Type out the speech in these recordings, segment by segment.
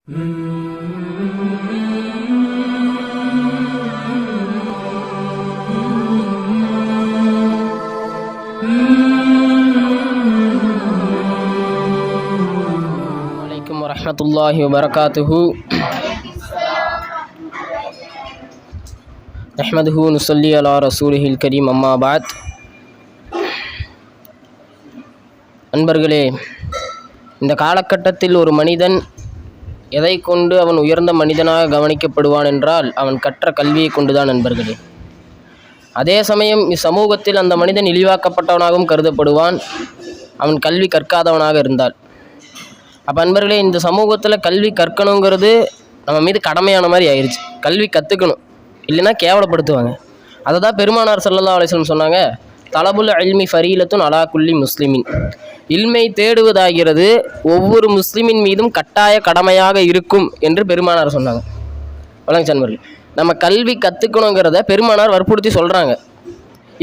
அலைக்கும் வரஹ்மத்துல்லாஹி வபரகாத்துஹு. நஹ்மதுஹு நுஸல்லி அலா ரசூலிஹில் கரீம். அம்மா பாத். அன்பர்களே, இந்த காலகட்டத்தில் ஒரு மனிதன் எதை கொண்டு அவன் உயர்ந்த மனிதனாக கவனிக்கப்படுவான் என்றால் அவன் கற்ற கல்வியை கொண்டுதான் நண்பர்களே. அதே சமயம் இச்சமூகத்தில் அந்த மனிதன் இழிவாக்கப்பட்டவனாகவும் கருதப்படுவான் அவன் கல்வி கற்காதவனாக இருந்தால். அப்போ அன்பர்களே, இந்த சமூகத்தில் கல்வி கற்கணுங்கிறது நம்ம மீது கடமையான மாதிரி ஆயிடுச்சு. கல்வி கற்றுக்கணும், இல்லைன்னா கேவலப்படுத்துவாங்க. அதை தான் பெருமானார் ஸல்லல்லாஹு அலைஹி வஸல்லம் சொன்னாங்க, தலபுல் இல்மி ஃபரீலத்துன் அலா குல்லி முஸ்லிமின். இல்மை தேடுவதாகிறது ஒவ்வொரு முஸ்லிமின் மீதும் கட்டாய கடமையாக இருக்கும் என்று பெருமானார் சொன்னாங்க. வணக்கம் சண்பர்கள், நம்ம கல்வி கற்றுக்கணுங்கிறத பெருமானார் வற்புறுத்தி சொல்கிறாங்க.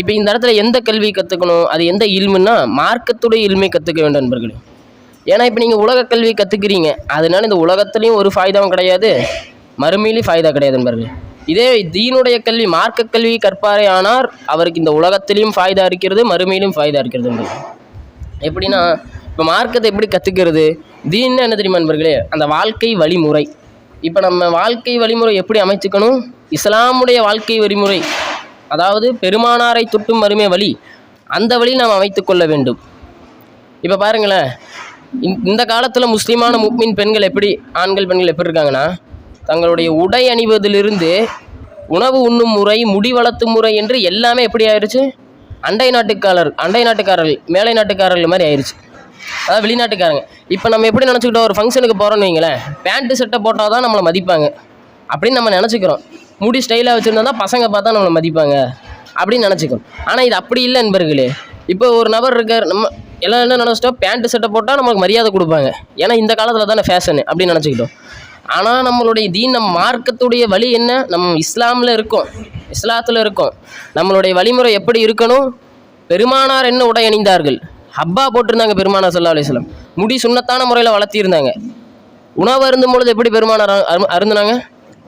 இப்போ இந்த இடத்துல எந்த கல்வி கற்றுக்கணும், அது எந்த இல்முன்னா மார்க்கத்துடைய இல்மை கற்றுக்க வேண்டும் நண்பர்களே. ஏன்னா இப்போ நீங்கள் உலக கல்வி கற்றுக்கிறீங்க, அதனால இந்த உலகத்துலேயும் ஒரு ஃபாய்தாவும் கிடையாது, மறுமையிலையும் ஃபாய்தா கிடையாது நண்பர்களே. இதே தீனுடைய கல்வி மார்க்க கல்வி கற்பாரே ஆனார் அவருக்கு இந்த உலகத்திலையும் ஃபாய்தா இருக்கிறது, மறுமையிலும் ஃபாய்தா இருக்கிறது நண்பர்களே. எப்படின்னா, இப்போ மார்க்கத்தை எப்படி கற்றுக்கிறது? தீன்னு என்ன தெரியுமா நண்பர்களே? அந்த வாழ்க்கை வழிமுறை. இப்போ நம்ம வாழ்க்கை வழிமுறை எப்படி அமைச்சுக்கணும்? இஸ்லாமுடைய வாழ்க்கை வழிமுறை, அதாவது பெருமானாரை தொட்டும் மறுமை வழி, அந்த வழி நாம் அமைத்து கொள்ள வேண்டும். இப்போ பாருங்களேன், இந்த காலத்தில் முஸ்லீமான முஃமின் பெண்கள் எப்படி, ஆண்கள் பெண்கள் எப்படி இருக்காங்கன்னா, தங்களுடைய உடை அணிவதிலிருந்து உணவு உண்ணும் முறை, முடி வளர்த்தும் முறை என்று எல்லாமே எப்படி ஆயிடுச்சு? அண்டை நாட்டுக்காரர்கள் மேலை நாட்டுக்காரர்கள் மாதிரி ஆயிடுச்சு, அதாவது வெளிநாட்டுக்காரங்க. இப்போ நம்ம எப்படி நினச்சிக்கிட்டோம், ஒரு ஃபங்க்ஷனுக்கு போகிறோன்னு வைங்களேன், பேண்ட்டு சட்டை போட்டால் தான் நம்மளை மதிப்பாங்க அப்படின்னு நம்ம நினச்சிக்கிறோம். முடி ஸ்டைலாக வச்சுருந்தா தான் பசங்க பார்த்தா நம்மளை மதிப்பாங்க அப்படின்னு நினச்சிக்கிறோம். ஆனால் இது அப்படி இல்லை நண்பர்களே. இப்போ ஒரு நபர் இருக்கார், நம்ம எல்லாம் என்ன நினச்சிட்டோம், பேண்ட்டு சட்டை போட்டால் நம்மளுக்கு மரியாதை கொடுப்பாங்க, ஏன்னா இந்த காலத்தில் தானே ஃபேஷனு அப்படின்னு நினச்சிக்கிட்டோம். ஆனால் நம்மளுடைய தீன், நம்ம மார்க்கத்துடைய வழி என்ன? நம்ம இஸ்லாமில் இருக்கோம், இஸ்லாத்தில் இருக்கோம். நம்மளுடைய வழிமுறை எப்படி இருக்கணும்? பெருமானார் என்ன உடை அணிந்தார்கள்? ஹப்பா போட்டிருந்தாங்க பெருமானார் ஸல்லல்லாஹு அலைஹி வஸல்லம். முடி சுன்னத்தான முறையில் வளர்த்திருந்தாங்க. உணவு அருந்தும் பொழுது எப்படி பெருமானார் அருந்தினாங்க?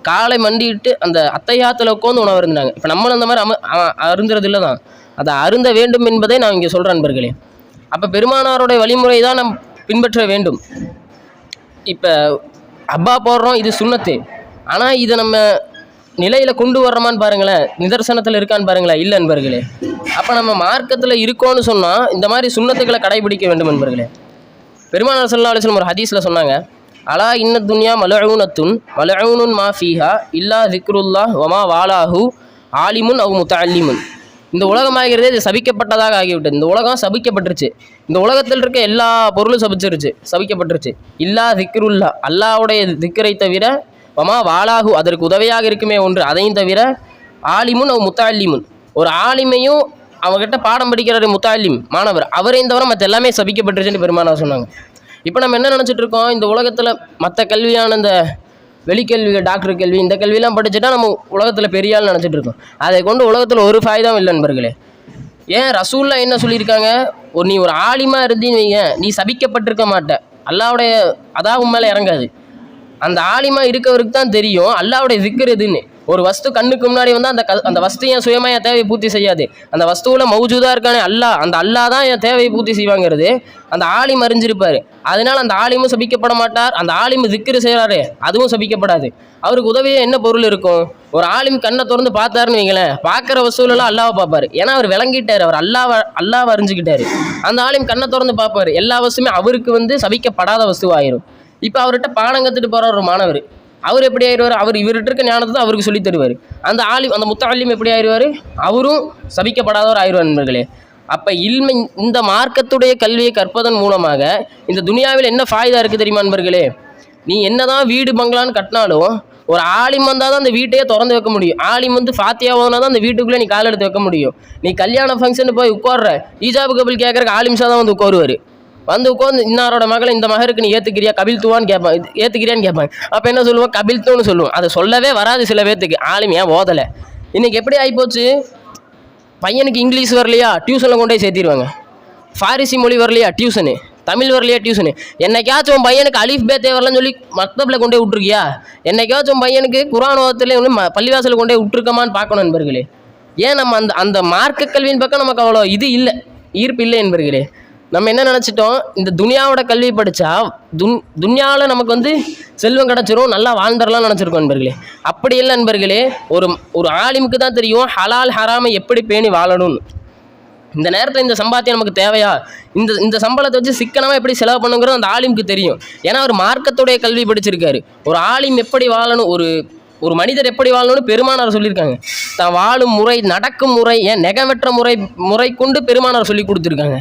காலை மண்டிட்டு அந்த அத்தையாத்தில் உட்காந்து உணவு அருந்தினாங்க. இப்போ நம்மளும் அந்த மாதிரி அருந்துறது இல்லை தான், அதை அருந்த வேண்டும் என்பதை நான் இங்கே சொல்கிறேன் நண்பர்களே. அப்போ பெருமானாருடைய வழிமுறை தான் நாம் பின்பற்ற வேண்டும். இப்போ அப்பா போடுறோம், இது சுன்னத்து, ஆனால் இதை நம்ம நிலையில் கொண்டு வர்றோமான்னு பாருங்களேன், நிதர்சனத்தில் இருக்கான்னு பாருங்களேன், இல்லை நண்பர்களே. அப்போ நம்ம மார்க்கத்தில் இருக்கோன்னு சொன்னால் இந்த மாதிரி சுன்னத்துக்களை கடைபிடிக்க வேண்டும் நண்பர்களே. பெருமானார் ஸல்லல்லாஹு அலைஹி வஸல்லம் ஒரு ஹதீஸில் சொன்னாங்க, அலா இன்ன துன்யா மலஊனத்துன் மலஊனுன் மா ஃபீஹா இல்லா ஸிக்ருல்லாஹ் வமா வாலாஹு ஆலிமுன் அவ் முத்தஅல்லிமுன். இந்த உலகமாகிறது இது சபிக்கப்பட்டதாக ஆகிவிட்டது. இந்த உலகம் சபிக்கப்பட்டுருச்சு. இந்த உலகத்தில் இருக்க எல்லா பொருளும் சபிக்கப்பட்டுருச்சு. இல்லா திக்ருல்லா, அல்லாஹ்வுடைய திக்ரை தவிர, வமா வாலாஹு, அதற்கு உதவியாக இருக்குமே ஒன்று, அதையும் தவிர, ஆலிமுன் அவ் முத்தஅல்லிமுன், ஒரு ஆலிமையும் அவங்ககிட்ட பாடம் படிக்கிற முத்தஅல்லிம் மாணவர், அவரையும் தவிர மற்ற எல்லாமே சபிக்கப்பட்டுருச்சுன்னு பெருமானார் சொன்னாங்க. இப்போ நம்ம என்ன நினச்சிட்டு இருக்கோம், இந்த உலகத்தில் மற்ற கல்வியான இந்த வெளிக்கல்விகள், டாக்டர் கல்வி, இந்த கல்வியெல்லாம் படிச்சுட்டா நம்ம உலகத்தில் பெரிய ஆள் நினச்சிட்டு இருக்கோம். அதை கொண்டு உலகத்தில் ஒரு ஃபாய்தாவும் இல்லை நண்பர்களே. ஏன் ரசூல்லா என்ன சொல்லியிருக்காங்க, நீ ஒரு ஆலிமாக இருந்தீன்னு வைங்க, நீ சபிக்கப்பட்டிருக்க மாட்ட, அல்லாஹ்வுடைய அதாவு மேலே இறங்காது. அந்த ஆலிமா இருக்கவருக்கு தான் தெரியும் அல்லாஹ்வுடைய திக்ர் எதுன்னு. ஒரு வஸ்து கண்ணுக்கு முன்னாடி வந்தால் அந்த வஸ்து என் சுயமாக என் தேவையை பூர்த்தி செய்யாது. அந்த வஸ்துவில் மௌஜூதாக இருக்கானே அல்லாஹ், அந்த அல்லாஹ் தான் என் தேவையை பூர்த்தி செய்வாங்கிறது அந்த ஆலிம் அறிஞ்சிருப்பார். அதனால் அந்த ஆலிமும் சபிக்கப்பட மாட்டார், அந்த ஆலிம் திக்ர் செய்கிறாரு அதுவும் சபிக்கப்படாது. அவருக்கு உதவியே என்ன பொருள் இருக்கும்? ஒரு ஆலிம் கண்ணை திறந்து பார்த்தாருன்னு வைங்களேன், பார்க்குற வசூலெல்லாம் அல்லாவை பார்ப்பார், ஏன்னா அவர் விளங்கிட்டார், அவர் அல்லாவை அறிஞ்சிக்கிட்டாரு. அந்த ஆலிம் கண்ணை திறந்து பார்ப்பார், எல்லா வஸ்துமே அவருக்கு சபிக்கப்படாத வஸ்துவாயிரும். இப்போ அவர்கிட்ட பாடம் கற்றுட்டு போகிற ஒரு மாணவர், அவர் எப்படி ஆயிடுவார்? அவர் இவர்கிட்ட இருக்க ஞானத்தை தான் அவருக்கு சொல்லித் தருவார். அந்த ஆலிம், அந்த முத்தஅல்லிம் எப்படி ஆயிடுவார்? அவரும் சபிக்கப்படாதவர் ஆயிடுவார் நண்பர்களே. அப்போ இல்மை, இந்த மார்க்கத்துடைய கல்வியை கற்பதன் மூலமாக இந்த துனியாவில் என்ன ஃபாய்தா இருக்குது தெரியுமா நண்பர்களே? நீ என்ன தான் வீடு பங்களான்னு கட்டினாலும் ஒரு ஆலிம் வந்தால் தான் அந்த வீட்டையே திறந்து வைக்க முடியும். ஆலிம் ஃபாத்தியா ஓதுனா தான் அந்த வீட்டுக்குள்ளே நீ கால் எடுத்து வைக்க முடியும். நீ கல்யாண ஃபங்க்ஷனுக்கு போய் உட்கார்ற, ஈஜாபு கபில் கேட்குறக்கு ஆலிம்ஸாக தான் உட்காருவார். உட்காந்து இன்னாரோட மகளை இந்த மகருக்கு நீ ஏற்றுக்கிறியா, கபில்துவான்னு கேட்பான், ஏற்றுக்கிறியான்னு கேட்பாங்க. அப்போ என்ன சொல்லுவோம்? கபில்துன்னு சொல்லுவோம். அதை சொல்லவே வராது சில பேர்த்துக்கு, ஆலிம் ஏன் ஓதலை. இன்றைக்கி எப்படி ஆகிப்போச்சு, பையனுக்கு இங்கிலீஷ் வரலையா டியூஷனில் கொண்டு போய் சேர்த்திடுவாங்க, ஃபாரிசி மொழி வரலையா டியூஷனு, தமிழ் வரலையா டியூஷனு, என்னைக்காச்சும் உன் பையனுக்கு அலிஃப் பே தேவரலன்னு சொல்லி மக்தபில் கொண்டே விட்ருக்கியா? என்னைக்காச்சும் உன் பையனுக்கு குர்ஆன் ஓதத்தில் பள்ளிவாசல் கொண்டே விட்டுருக்கமான்னு பார்க்கணும் என்பர்களே. ஏன் நம்ம அந்த அந்த மார்க்க கல்வியின் பக்கம் நமக்கு அவ்வளோ இது இல்லை, ஈர்ப்பு இல்லை என்பர்களே. நம்ம என்ன நினச்சிட்டோம், இந்த துனியாவோட கல்வி படித்தா துனியாவில் நமக்கு செல்வம் கிடச்சிரும், நல்லா வாழ்ந்துடலாம் நினச்சிருக்கோம் நண்பர்களே. அப்படி இல்லை நண்பர்களே. ஒரு ஆலிமுக்கு தான் தெரியும் ஹலால் ஹராமை எப்படி பேணி வாழணும்னு. இந்த நேரத்தில் இந்த சம்பாத்தியம் நமக்கு தேவையா, இந்த சம்பளத்தை வச்சு சிக்கனமாக எப்படி செலவு பண்ணுங்கிறது அந்த ஆலிமுக்கு தெரியும். ஏன்னா அவர் மார்க்கத்துடைய கல்வி படிச்சிருக்காரு. ஒரு ஆலிம் எப்படி வாழணும், ஒரு மனிதர் எப்படி வாழணும்னு பெருமானார் சொல்லியிருக்காங்க. தான் வாழும் முறை, நடக்கும் முறை, ஏன் நெகவற்ற முறை கொண்டு பெருமானார் சொல்லி கொடுத்துருக்காங்க.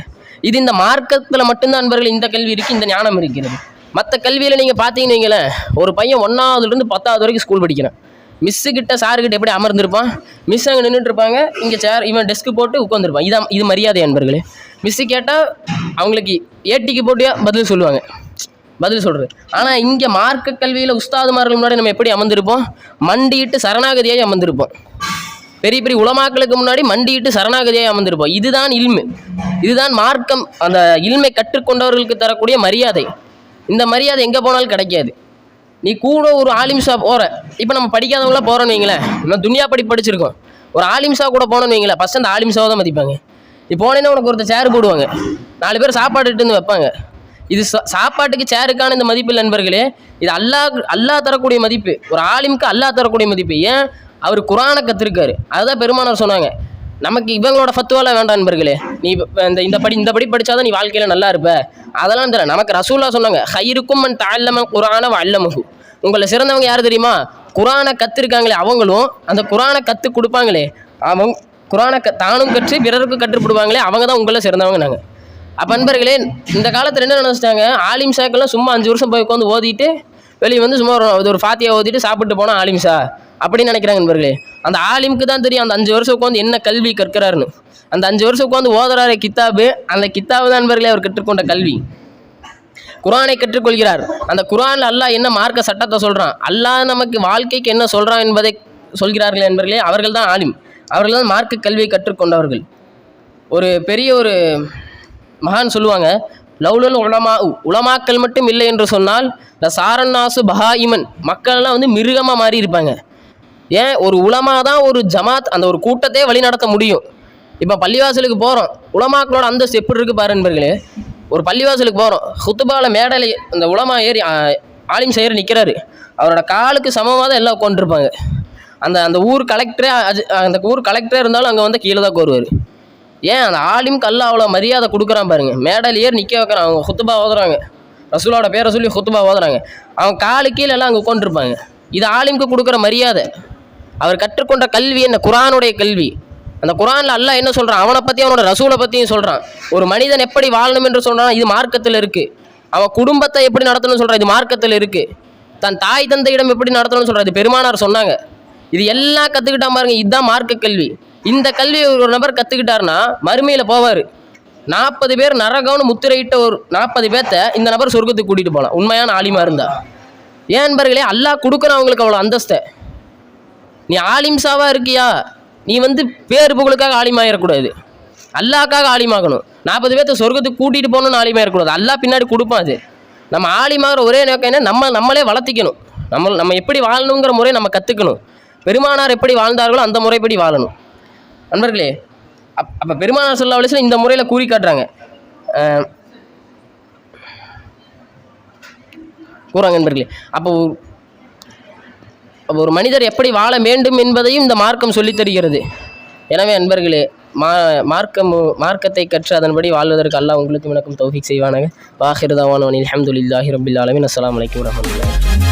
இது இந்த மார்க்கத்தில் மட்டும்தான் நண்பர்கள் இந்த கல்வி இருக்குது, இந்த ஞானம் இருக்கிறது. மற்ற கல்வியில் நீங்கள் பார்த்தீங்கன்னு வைங்களேன், ஒரு பையன் 1ஆவதுலேருந்து 10ஆவது வரைக்கும் ஸ்கூல் படிக்கிறான். மிஸ்ஸுக்கிட்ட சாருக்கிட்ட எப்படி அமர்ந்திருப்பான், மிஸ் அங்கே நின்றுட்டுருப்பாங்க, இங்கே சேர் இவன் டெஸ்க்கு போட்டு உட்காந்துருப்பான். இது மரியாதை நண்பர்களே. மிஸ்ஸு கேட்டால் அவங்களுக்கு ஏட்டிக்கு போட்டியாக பதில் சொல்லுவாங்க, பதில் சொல்கிறது. ஆனால் இங்கே மார்க்க கல்வியில் உஸ்தாதுமார்கள் முன்னாடி நம்ம எப்படி அமர்ந்திருப்போம், மண்டிட்டு சரணாகதியாக அமர்ந்திருப்போம். பெரிய பெரிய உலமாக்களுக்கு முன்னாடி மண்டிட்டு சரணாகதியாக அமர்ந்திருப்போம். இதுதான் இல்மு, இதுதான் மார்க்கம். அந்த இல்மை கற்றுக்கொண்டவர்களுக்கு தரக்கூடிய மரியாதை. இந்த மரியாதை எங்கே போனாலும் கிடைக்காது. நீ கூட ஒரு ஆலிம்ஷா போகிற, இப்போ நம்ம படிக்காதவங்களாம் போகிறோன்னு வைங்களேன், நம்ம துனியா படிச்சிருக்கோம், ஒரு ஆலிம்ஷா கூட போனோன்னு வைங்களேன், ஃபஸ்ட் அந்த ஆலிம்ஷாவை தான் மதிப்பாங்க. நீ போனேன்னா உனக்கு ஒருத்தர் சேர் போடுவாங்க, 4 பேர் சாப்பாடு இட்டு வைப்பாங்க. இது சாப்பாட்டுக்கு சேருக்கான இந்த மதிப்பு நண்பர்களே. இது அல்லாஹ் தரக்கூடிய மதிப்பு, ஒரு ஆலிமுக்கு அல்லாஹ் தரக்கூடிய மதிப்பு. ஏன், அவர் குர்ஆனை கற்றுருக்காரு. அதுதான் பெருமானார் சொன்னாங்க. நமக்கு இவங்களோட ஃபத்துவாலாம் வேண்டாம் நண்பர்களே. நீ இந்த படி படித்தாதான் நீ வாழ்க்கையில் நல்லா இருப்ப, அதெல்லாம் தெரியல. நமக்கு ரசூலுல்லாஹ் சொன்னாங்க, ஹைருக்கும் மன் தஅல்லம குர்ஆன வ அல்லமஹு. உங்களை சிறந்தவங்க யார் தெரியுமா, குர்ஆனை கற்றுருக்காங்களே அவங்களும், அந்த குர்ஆனை கற்றுக் கொடுப்பாங்களே அவங்க, குர்ஆனை தானும் கற்று பிறருக்கும் கற்றுப்படுவாங்களே அவங்க தான் உங்களை சிறந்தவங்க. நாங்கள் அப்போ நண்பர்களே, இந்த காலத்தில் என்ன நினச்சிட்டாங்க, ஆலிம் ஷாக்கெல்லாம் சும்மா 5 வருஷம் போய் உட்காந்து ஓதிட்டு வெளியே சும்மா ஒரு ஃபாத்தியா ஓதிட்டு சாப்பிட்டு போனால் ஆலிம் ஷா அப்படின்னு நினைக்கிறாங்க நண்பர்களே. அந்த ஆலிமுக்கு தான் தெரியும் அந்த 5 வருஷம் உட்காந்து என்ன கல்வி கற்கிறாருன்னு. அந்த 5 வருஷம் உட்காந்து ஓதுறாரு கித்தாபு, அந்த கித்தாபு தான் நண்பர்களே அவர் கற்றுக்கொண்ட கல்வி. குர்ஆனை கற்றுக்கொள்கிறார். அந்த குர்ஆனில் அல்லாஹ் என்ன மார்க்க சட்டத்தை சொல்கிறான், அல்லாஹ் நமக்கு வாழ்க்கைக்கு என்ன சொல்கிறான் என்பதை சொல்கிறார்கள் நண்பர்களே. அவர்கள் தான் ஆலிம், அவர்கள் தான் மார்க்க கல்வியை கற்றுக்கொண்டவர்கள். ஒரு பெரிய ஒரு மகான் சொல்லுவாங்க, லவ்லுல் உலமா, உலமாக்கள் மட்டும் இல்லை என்று சொன்னால் ல சாரன்னாசு பஹாயிமன், மக்கள்லாம் மிருகமாக மாறி இருப்பாங்க. ஏன், ஒரு உலமா தான் ஒரு ஜமாத், அந்த ஒரு கூட்டத்தையே வழி நடத்த முடியும். இப்போ பள்ளிவாசலுக்கு போகிறோம், உலமாக்களோட அந்தஸ்து எப்படி இருக்குது பாரு நண்பர்களே. ஒரு பள்ளிவாசலுக்கு போகிறோம், ஹுத்துபாவில் மேடையில் அந்த உலமா ஏறி ஆலிம் செய்யற நிற்கிறாரு, அவரோட காலுக்கு சமமாக தான் எல்லாம் உட்காந்துருப்பாங்க. அந்த ஊர் கலெக்டரே இருந்தாலும் அங்கே கீழே தான் கோருவார். ஏன், அந்த ஆலிமுக்கு அல்லாஹ் அவ்வளோ மரியாதை கொடுக்குறான் பாருங்கள். மேடையில் ஏறி நிற்க வைக்கிறான், அவங்க ஹுத்துபா ஓதுறாங்க, ரசூலோட பேரை சொல்லி ஹுத்துபா ஓதுறாங்க, அவங்க காலு கீழே எல்லாம் அங்கே உட்காந்துருப்பாங்க. இது ஆலிமுக்கு கொடுக்குற மரியாதை. அவர் கற்றுக்கொண்ட கல்வி என்ன, குர்ஆனுடைய கல்வி. அந்த குர்ஆனில் அல்லாஹ் என்ன சொல்கிறான், அவனை பற்றி அவனோட ரசூலை பற்றியும் சொல்கிறான். ஒரு மனிதன் எப்படி வாழணும் என்று சொல்கிறான், இது மார்க்கத்தில் இருக்குது. அவன் குடும்பத்தை எப்படி நடத்தணும்னு சொல்கிறான், இது மார்க்கத்தில் இருக்குது. தன் தாய் தந்தையிடம் எப்படி நடத்தணும்னு சொல்கிறான், இது பெருமானார் சொன்னாங்க. இது எல்லாம் கற்றுக்கிட்டா பாருங்க, இதுதான் மார்க்க கல்வி. இந்த கல்வியை ஒரு நபர் கற்றுக்கிட்டாருன்னா மறுமையில் போவார். 40 பேர் நரகம்னு முத்திரையிட்ட ஒரு 40 பேர்த்த இந்த நபர் சொர்க்கத்துக்கு கூட்டிகிட்டு போகலாம், உண்மையான ஆலிமா இருந்தா. ஏன் நண்பர்களே, அல்லாஹ் கொடுக்குறான் அவங்களுக்கு அவ்வளோ அந்தஸ்தை. நீ ஆலிம்சாவாக இருக்கியா, நீ பேர் புகழுக்காக ஆலிமாயிடக்கூடாது, அல்லாஹ்க்காக ஆலிமாகணும். 40 பேர்த்த சொர்க்கத்துக்கு கூட்டிகிட்டு போகணும்னு ஆலிமாயிடக்கூடாது, அல்லாஹ் பின்னாடி கொடுப்பான். அது நம்ம ஆலிமாகிற ஒரே நோக்கம் என்ன, நம்மளே வளர்த்திக்கணும். நம்ம எப்படி வாழணுங்கிற முறையை நம்ம கற்றுக்கணும். பெருமானார் எப்படி வாழ்ந்தார்களோ அந்த முறைப்படி வாழணும் நண்பர்களே. அப்போ பெருமானார் ஸல்லல்லாஹு அலைஹி வஸல்லம் இந்த முறையில் கூறி காட்டுறாங்க, கூறாங்க நண்பர்களே. அப்போ ஒரு மனிதர் எப்படி வாழ வேண்டும் என்பதையும் இந்த மார்க்கம் சொல்லித் தருகிறது. எனவே நண்பர்களே, மார்க்கத்தை கற்று அதன்படி வாழ்வதற்கு அல்லாஹ் உங்களுக்கு எனக்கும் தௌஃபீக் செய்வானாக. வாஹிரு தஅவானா அல்ஹம்துலில்லாஹி ரப்பில் ஆலமீன். அஸ்ஸலாமு அலைக்கும் வரஹ்மத்துல்லாஹி.